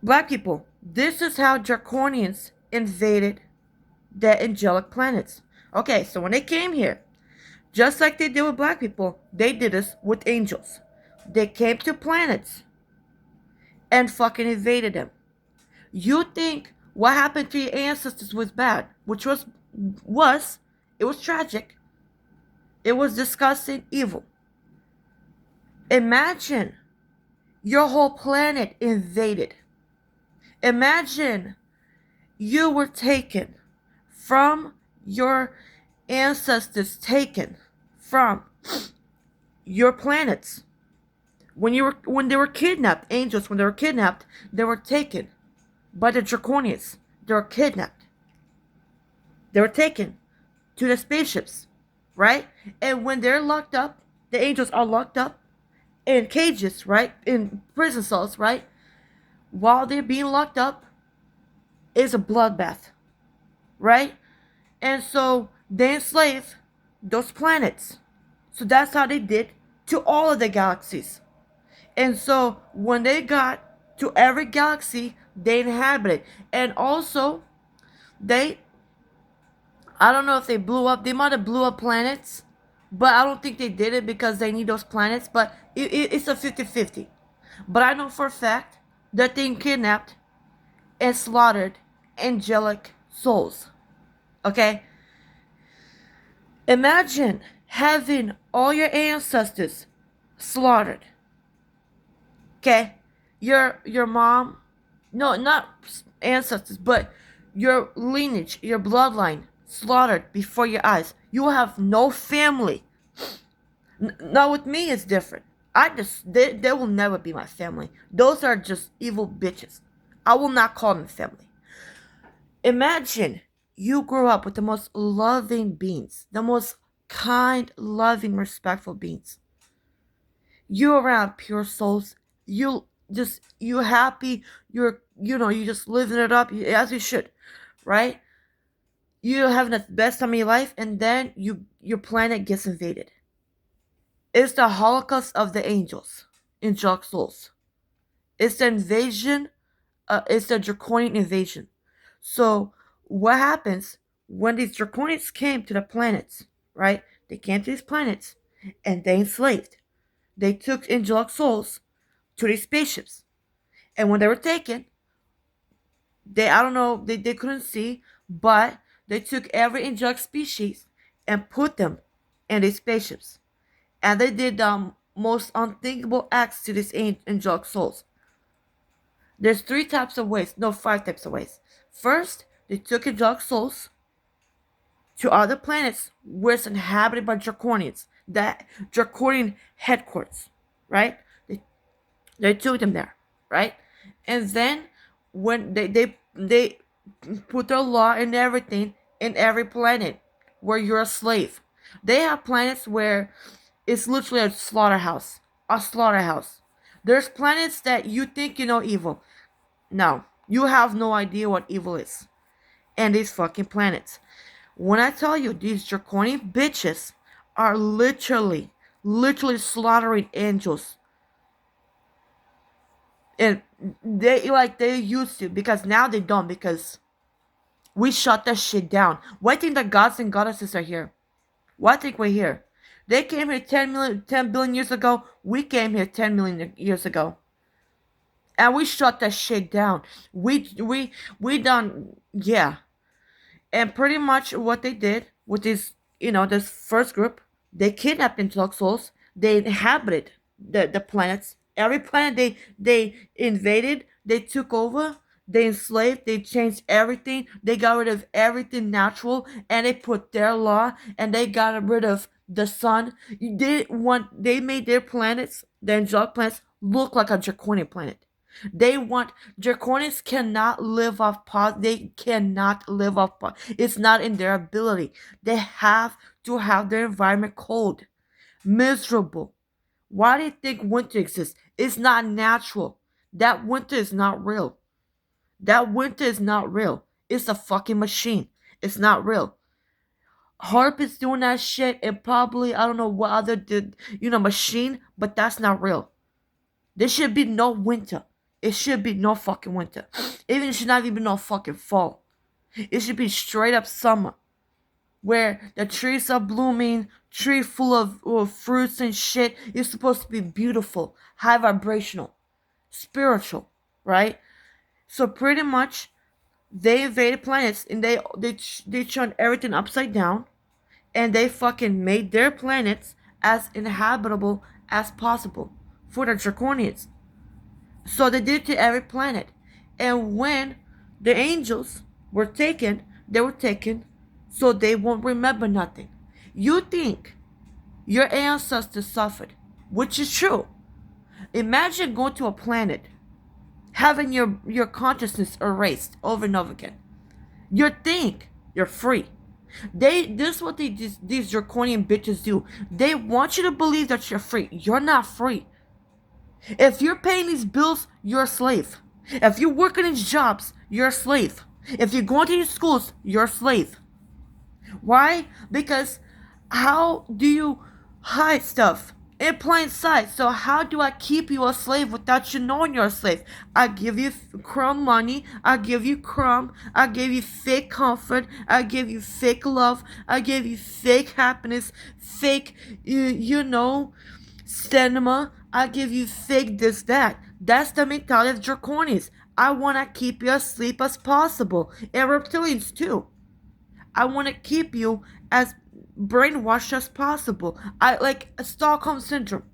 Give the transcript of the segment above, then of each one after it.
Black people, this is how Draconians invaded the angelic planets. Okay, so when they came here, just like they did with black people, they did this with angels. They came to planets and fucking invaded them. You think what happened to your ancestors was bad, which was it was tragic. It was disgusting, evil. Imagine your whole planet invaded. Imagine you were taken from your ancestors, taken from your planets. When they were kidnapped, angels, when they were kidnapped, they were taken by the Draconians. They were kidnapped. They were taken to the spaceships, right? And when they're locked up, the angels are locked up in cages, right? In prison cells, right? While they're being locked up, is a bloodbath, right? And so they enslave those planets. So that's how they did to all of the galaxies. And so when they got to every galaxy, they inhabited. And also, they, I don't know if they blew up, they might have blew up planets, but I don't think they did it because they need those planets. But it's a 50-50. But I know for a fact that they kidnapped and slaughtered angelic souls. Okay? Imagine having all your ancestors slaughtered. Okay? Your mom, no, not ancestors, but your lineage, your bloodline slaughtered before your eyes. You have no family. Now with me it's different. They will never be my family. Those are just evil bitches. I will not call them family. Imagine you grew up with the most loving beings, the most kind, loving, respectful beings. You around pure souls. You happy. You just living it up as you should, right? You're having the best time of your life, and then your planet gets invaded. It's the Holocaust of the angels, angelic souls. It's the invasion. It's the Draconian invasion. So what happens when these Draconians came to the planets, right? They came to these planets and they enslaved. They took angelic souls to these spaceships. And when they were taken, I don't know, they couldn't see, but they took every angelic species and put them in these spaceships. And they did the most unthinkable acts to these angelic souls. There's three types of ways, no, five types of ways. First, they took angelic souls to other planets where it's inhabited by Draconians, that Draconian headquarters, right? They took them there, right? And then when they put their law and everything in every planet where you're a slave. They have planets where it's literally a slaughterhouse. A slaughterhouse. There's planets that you think you know evil. No, you have no idea what evil is. And these fucking planets. When I tell you these draconian bitches are literally slaughtering angels. And they used to, because now they don't, because we shut that shit down. Why think the gods and goddesses are here? Why think we're here? They came here 10 billion years ago. We came here 10 million years ago. And we shut that shit down. We done, yeah. And pretty much what they did with this first group, they kidnapped angelic souls. They inhabited the planets. Every planet they invaded, they took over, they enslaved, they changed everything. They got rid of everything natural, and they put their law, and they got rid of the sun. They made their planets, the angelic planets, look like a draconian planet. They want Draconians cannot live off they cannot live off it's not in their ability. They have to have their environment cold, miserable. Why do you think winter exists? It's not natural. That winter is not real. That winter is not real. It's a fucking machine. It's not real. Harp is doing that shit, and probably I don't know what other machine, but that's not real. There should be no winter. It should be no fucking winter. Even it should not even be no fucking fall. It should be straight up summer, where the trees are blooming, tree full of fruits and shit. It's supposed to be beautiful, high vibrational, spiritual, right? So pretty much, they invaded planets and they turned everything upside down, and they fucking made their planets as inhabitable as possible for the Draconians. So they did to every planet. And when the angels were taken, they were taken so they won't remember nothing. You think your ancestors suffered, which is true. Imagine going to a planet, having your consciousness erased over and over again. You think you're free. This is what these draconian bitches do. They want you to believe that you're free. You're not free. If you're paying these bills, you're a slave. If you're working these jobs, you're a slave. If you're going to these schools, you're a slave. Why? Because how do you hide stuff in plain sight? So how do I keep you a slave without you knowing you're a slave? I give you crumb money. I give you crumb. I give you fake comfort. I give you fake love. I give you fake happiness. Fake, cinema. I give you fake this, that. That's the mentality of Draconians. I want to keep you asleep as possible. And reptilians too. I want to keep you as brainwashed as possible. I like a Stockholm syndrome.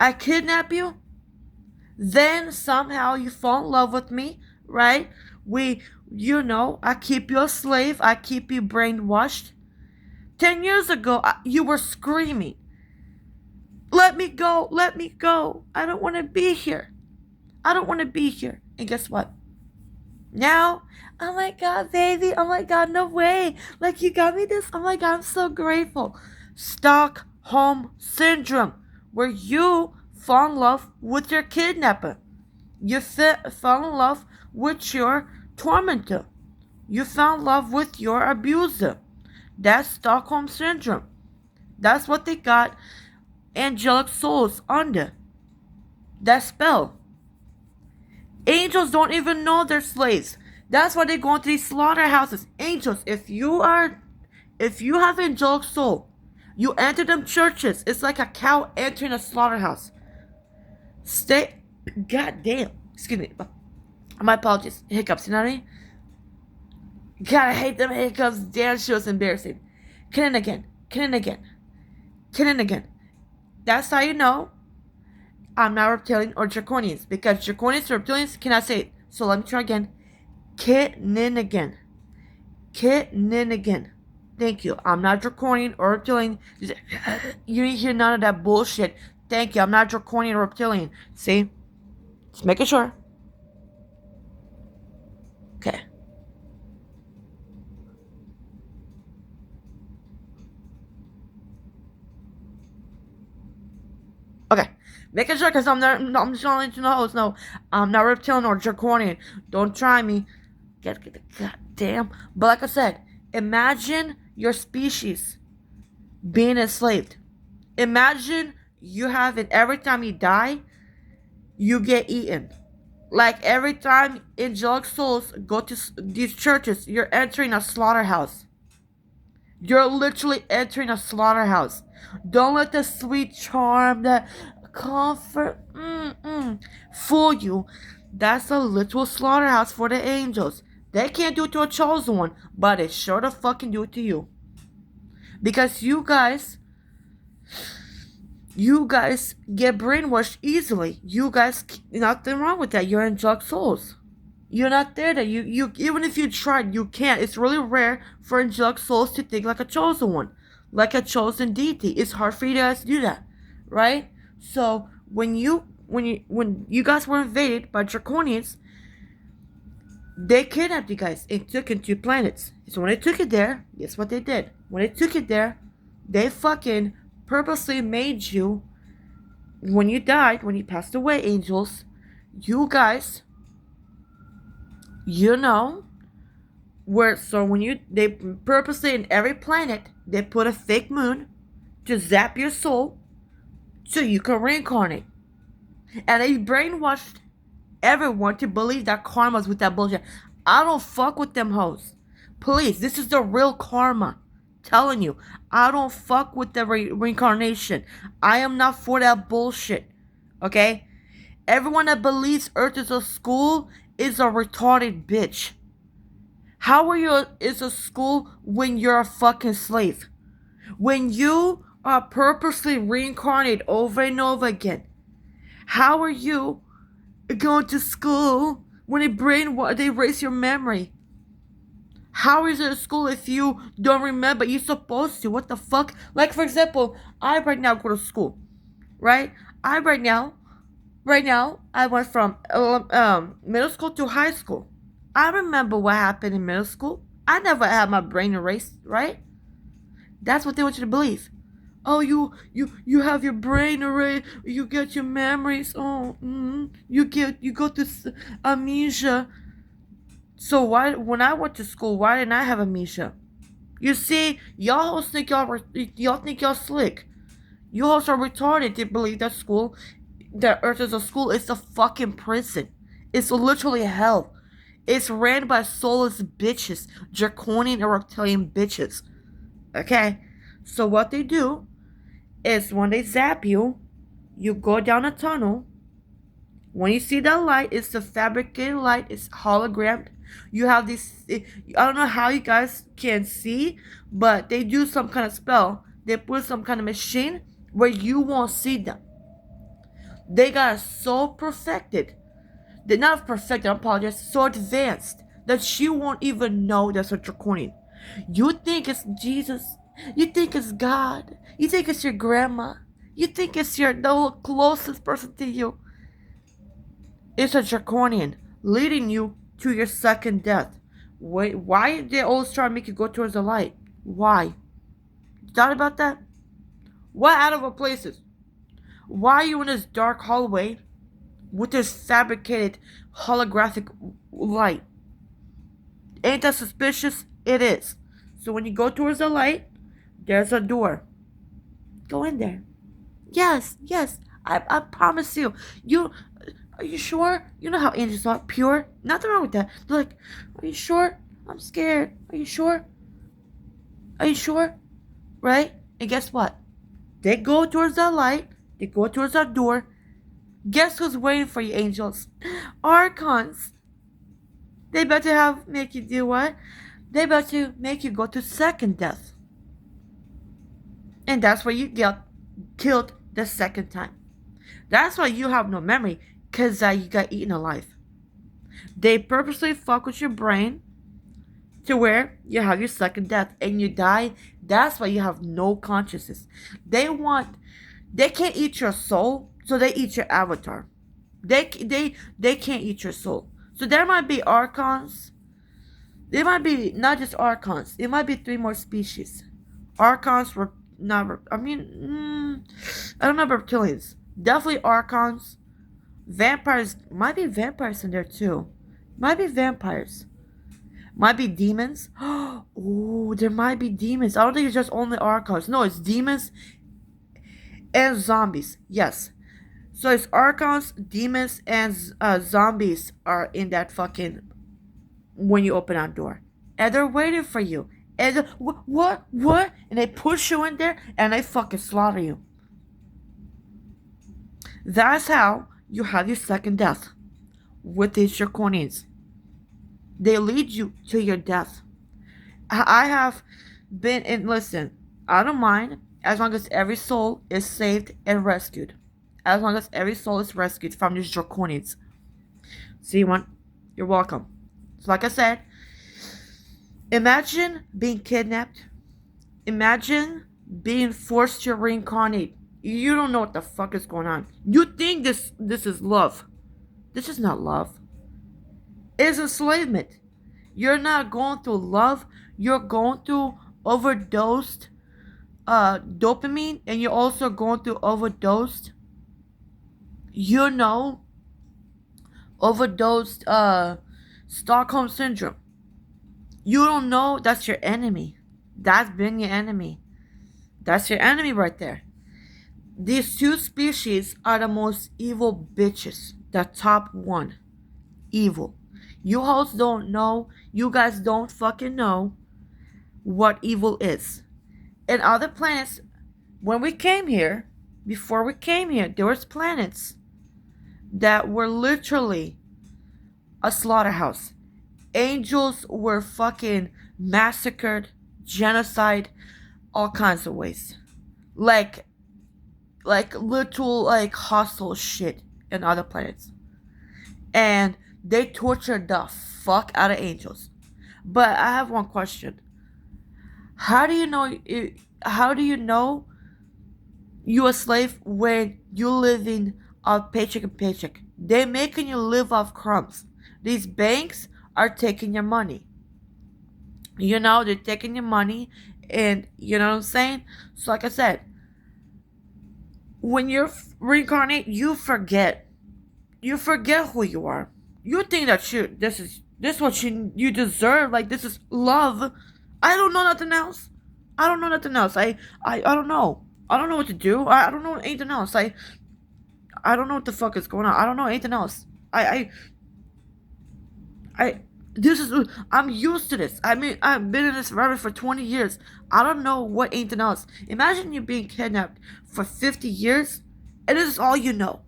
I kidnap you, then somehow you fall in love with me, right? I keep you a slave. I keep you brainwashed. 10 years ago, you were screaming, let me go, let me go. I don't want to be here. I don't want to be here. And guess what? Now, oh my god, baby, oh my god, no way. Like, you got me this? Oh my god, I'm so grateful. Stockholm Syndrome, where you fall in love with your kidnapper. You fell in love with your tormentor. You fell in love with your abuser. That's Stockholm Syndrome. That's what they got angelic souls under. That spell. Angels don't even know they're slaves. That's why they go into these slaughterhouses. Angels, if you have angelic soul, you enter them churches. It's like a cow entering a slaughterhouse. God damn. Excuse me. My apologies. Hiccups, you know what I mean? God, I hate them hiccups. Damn, she was embarrassing. Killing again. That's how you know I'm not reptilian or draconians, because draconians and reptilians cannot say it. So let me try again. Kinnigan. Thank you. I'm not draconian or reptilian. You didn't hear none of that bullshit. Thank you. I'm not draconian or reptilian. See? Just making sure. Okay. Okay. Making sure, because I'm just gonna let you know. No, I'm not reptilian or draconian. Don't try me. Get the goddamn. But like I said, imagine your species being enslaved. Imagine you have it every time you die, you get eaten. Like every time angelic souls go to these churches, you're entering a slaughterhouse. You're literally entering a slaughterhouse. Don't let the sweet charm, the comfort, fool you. That's a literal slaughterhouse for the angels. They can't do it to a chosen one, but they sure to fucking do it to you. Because you guys get brainwashed easily. You guys, nothing wrong with that. You're angelic souls. You're not there. That you even if you tried, you can't. It's really rare for angelic souls to think like a chosen one, like a chosen deity. It's hard for you guys to do that, right? So when you guys were invaded by Draconians, they kidnapped you guys and took it to planets. So when they took it there, guess what they did? When they took it there, they fucking purposely made you. When you died, when you passed away, angels, you guys. They purposely in every planet, they put a fake moon to zap your soul so you can reincarnate. And they brainwashed everyone to believe that karma's with that bullshit. I don't fuck with them hoes. Please, this is the real karma. Telling you, I don't fuck with the reincarnation. I am not for that bullshit. Okay? Everyone that believes Earth is a school is a retarded bitch. How are you is a school when you're a fucking slave? When you are purposely reincarnated over and over again, how are you going to school when they erase your memory? How is it a school if you don't remember? You're supposed to. What the fuck? Like, for example, I right now go to school, right? I right now, I went from middle school to high school. I remember what happened in middle school. I never had my brain erased, right? That's what they want you to believe. Oh, you have your brain erased. You get your memories. Oh, you go to amnesia. So why, when I went to school, why didn't I have amnesia? You see, y'all think y'all think y'all slick. You also are retarded to believe that Earth is a school. It's a fucking prison. It's literally hell. It's ran by soulless bitches, draconian and reptilian bitches. Okay, so what they do is when they zap you, you go down a tunnel. When you see that light, it's the fabricated light. It's hologrammed. You have this. I don't know how you guys can see, but they do some kind of spell. They put some kind of machine where you won't see them. They got it so perfected. They're not perfected, I apologize. So advanced that you won't even know that's a draconian. You think it's Jesus. You think it's God. You think it's your grandma. You think it's the closest person to you. It's a draconian leading you to your second death. Wait, why they always try to make you go towards the light? Why? You thought about that? What out of all places? Why are you in this dark hallway with this fabricated holographic light? Ain't that suspicious? It is. So when you go towards the light, there's a door. Go in there. Yes, yes. I promise you. Are you sure? You know how angels are, pure. Nothing wrong with that. They're like, are you sure? I'm scared. Are you sure? Are you sure? Right? And guess what? They go towards that light. They go towards that door. Guess who's waiting for you, angels? Archons. They about to make you do what? They about to make you go to second death. And that's where you get killed the second time. That's why you have no memory, because you got eaten alive. They purposely fuck with your brain to where you have your second death and you die. That's why you have no consciousness. They can't eat your soul, so they eat your avatar. They can't eat your soul. So there might be archons. There might be not just archons. It might be 3 more species. Archons were not. I don't know reptilians. Definitely archons. Vampires. Might be vampires in there too. Might be vampires. Might be demons. Oh, there might be demons. I don't think it's just only archons. No, it's demons and zombies. Yes. So it's archons, demons, and zombies are in that fucking when you open that door, and they're waiting for you. And what? And they push you in there, and they fucking slaughter you. That's how you have your second death with these draconians. They lead you to your death. I have been in. Listen, I don't mind as long as every soul is saved and rescued. As long as every soul is rescued from these draconians. See one? You're welcome. So like I said, imagine being kidnapped. Imagine being forced to reincarnate. You don't know what the fuck is going on. You think this is love. This is not love. It's enslavement. You're not going through love. You're going through overdosed dopamine, and you're also going through overdosed, overdosed Stockholm syndrome. You don't know that's your enemy. That's been your enemy. That's your enemy right there. These 2 species are the most evil bitches. The top one. evil. You hoes don't know, you guys don't fucking know what evil is. In other planets, when we came here, before we came here, there was planets that were literally a slaughterhouse. Angels were fucking massacred, genocide, all kinds of ways. Like literal like hostile shit in other planets. And they tortured the fuck out of angels. But I have one question. How do you know how do you know you a slave when you living off paycheck and paycheck? They making you live off crumbs. These banks are taking your money. You know, they're taking your money, and you know what I'm saying? So like I said, when you're reincarnate, you forget. You forget who you are. You think that this is what you deserve. Like this is love. I don't know nothing else. I don't know nothing else. I don't know. I don't know what to do. I don't know anything else. I don't know what the fuck is going on. I don't know anything else. I this is I'm used to this. I mean, I've been in this environment for 20 years. I don't know what anything else. Imagine you being kidnapped for 50 years and this is all you know.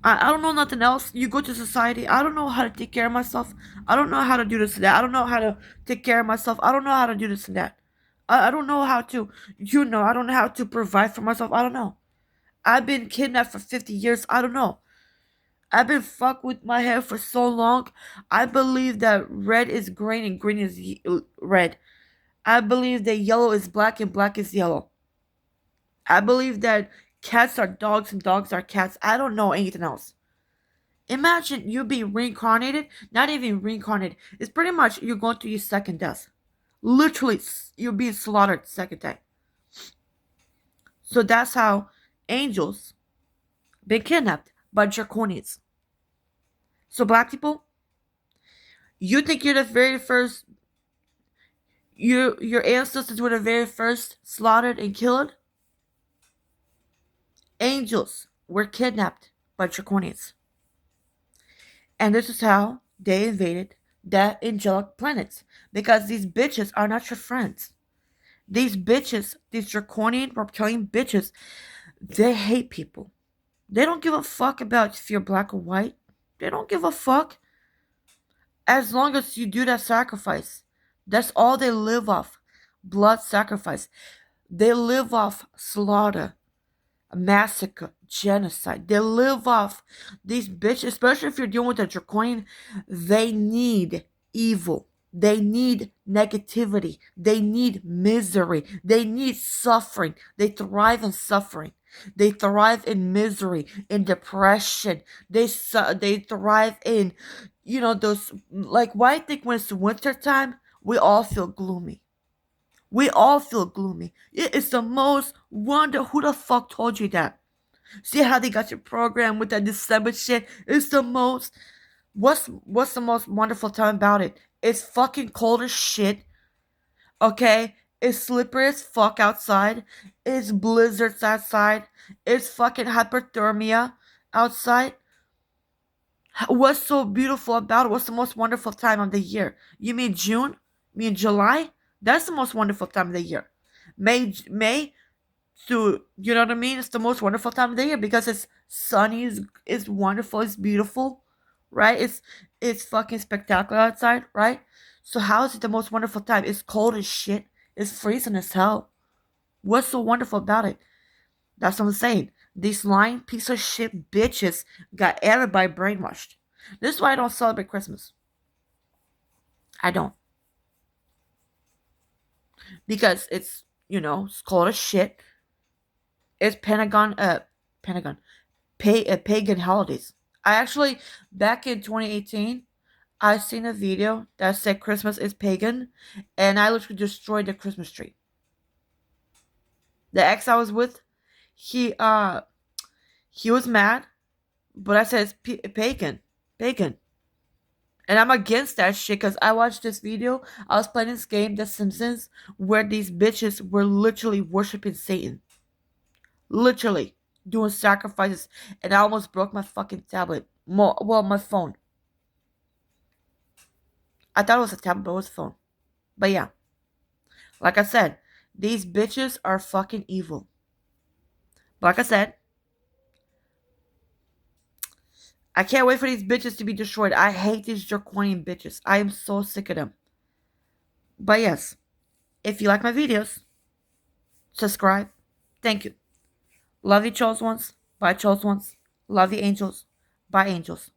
I don't know nothing else. You go to society. I don't know how to take care of myself. I don't know how to do this and that. I don't know how to take care of myself. I don't know how to do this and that. I don't know how to, I don't know how to provide for myself. I don't know. I've been kidnapped for 50 years. I don't know. I've been fucked with my hair for so long. I believe that red is green and green is red. I believe that yellow is black and black is yellow. I believe that cats are dogs and dogs are cats. I don't know anything else. Imagine you being reincarnated, not even reincarnated. It's pretty much you're going through your second death. Literally, you're being slaughtered second time. So that's how angels been kidnapped by Draconians. So black people, you think you're the very first, your ancestors were the very first slaughtered and killed? Angels were kidnapped by Draconians. And this is how they invaded the angelic planets. Because these bitches are not your friends. These bitches, these draconian reptilian bitches, they hate people. They don't give a fuck about if you're black or white. They don't give a fuck. As long as you do that sacrifice. That's all they live off. Blood sacrifice. They live off slaughter, massacre, genocide. They live off these bitches, especially if you're dealing with a draconian. They need evil. They need negativity. They need misery. They need suffering. They thrive in suffering. They thrive in misery, in depression. They thrive in, those, like, why I think when it's winter time, we all feel gloomy. We all feel gloomy. It is the most wonder. Who the fuck told you that? See how they got your program with that December shit? It's the most. What's the most wonderful time about it? It's fucking cold as shit. Okay? It's slippery as fuck outside. It's blizzards outside. It's fucking hypothermia outside. What's so beautiful about it? What's the most wonderful time of the year? You mean June? You mean July? That's the most wonderful time of the year. May to, you know what I mean? It's the most wonderful time of the year because it's sunny, it's wonderful, it's beautiful, right? It's fucking spectacular outside, right? So how is it the most wonderful time? It's cold as shit. It's freezing as hell. What's so wonderful about it? That's what I'm saying. These lying piece of shit bitches got everybody brainwashed. This is why I don't celebrate Christmas. I don't. Because it's cold as shit. It's pagan holidays. I actually, back in 2018, I seen a video that said Christmas is pagan, and I literally destroyed the Christmas tree. The ex I was with, he was mad, but I said it's pagan, and I'm against that shit because I watched this video. I was playing this game, The Simpsons, where these bitches were literally worshiping Satan. Literally doing sacrifices, and I almost broke my fucking tablet. Well, my phone. I thought it was a tablet, but it was a phone. But yeah, like I said, these bitches are fucking evil. But like I said, I can't wait for these bitches to be destroyed. I hate these Draconian bitches. I am so sick of them. But yes, if you like my videos, subscribe. Thank you. Love you, chose ones. Bye, chose ones. Love you, angels. Bye, angels.